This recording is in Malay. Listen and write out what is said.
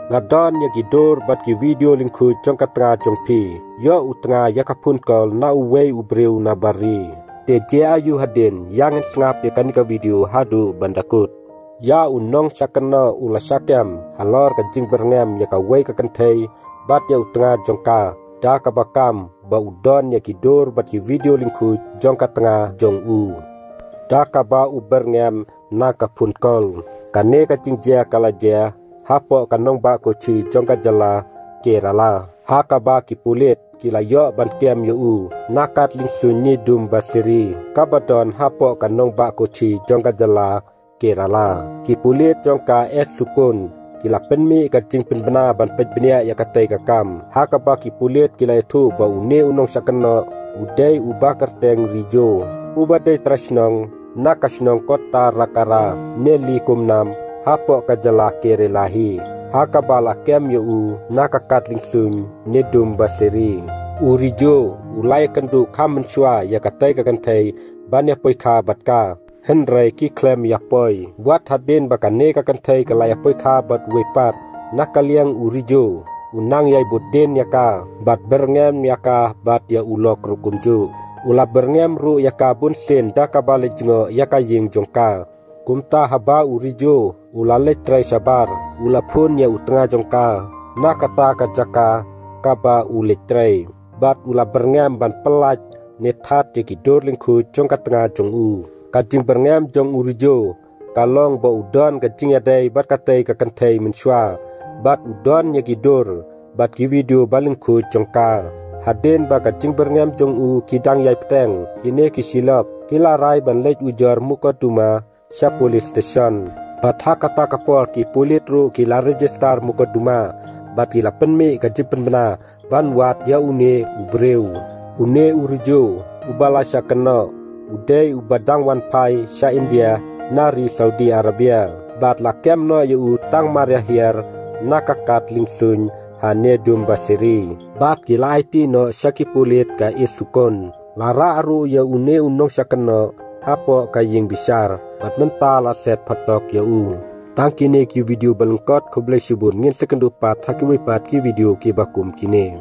ngadon ya gidur bat ki video lingku jong katra jong pi yo utanga yakapun kol na uwei ubreu na bari te je ayu hadin yang ngap ya kanika video hadu bandakut ya unong sakana ula sakam halor kajing berngam ya kawei kakantai bat ya utanga jongka da kabakam ba udon ya gidur bat ki video lingku jong katanga jong u da kaba uberngam na kapun kol kane kajing je kala je hapo kanong ba ko chi jongka jala Kerala hakaba ki pulit kilayo ban kem yo u nakat ling sunyi dum basiri kabadon hapo kanong ba ko chi jongka jala Kerala ki pulit jongka es sukun kila penmi kacing penbena ban pejbenia ya katai kakam hakaba ki pulit kila itu ba une unong sakeno udai uba kerteng rijo ubadai trasnong nakasnong kota rakara neli kumnam hapo kajala Kerelahi hakabala kem yo u nakakat lingsun nedum basiri urijo ulai kendu kamen shwa ya katai kakantai banyak poika batka henrai ki klem ya poi buat hadin bakane kakantai kalaya poika bat wepat nakaliang urijo unang yai budin yaka bat berngem yaka bat ya ulok rukunju ula berngem ru yaka bunsin dakabale jingo yaka ying jongka kumta haba urijo ula letrai sabar ula pun ya utanga jongka nakata kajaka kaba uletrai bat ula berngam ban pelaj nethat ya kidur lingku jongka tengah jong u kajing berngam jong urijo kalong ba udon kajing adai bat katai kakantai menshwa bat udon ya kidur bat ki video balingku jongka hadin ba kajing berngam jong u kidang yai peteng kine kisilap kilarai ban lej ujar muka duma sya police station bat hakata kapol ki pulit ru kila register muka duma bat kila penmi kajing penbena ban wat ya une ubreu une urijo ubala sya kena udai ubadang wan pai sya India nari Saudi Arabia bat lakem no yu tang mariahir nakakat lingsun hane dum basiri bat kila IT no syaki pulit ka isukon lara aru ya une unong syakeno hapo kaying bisar bat mental aset patok ya u tangkine ki video balengkot ko blesibun ngin sekendu pat hakiwi pat ki video ki bakum kine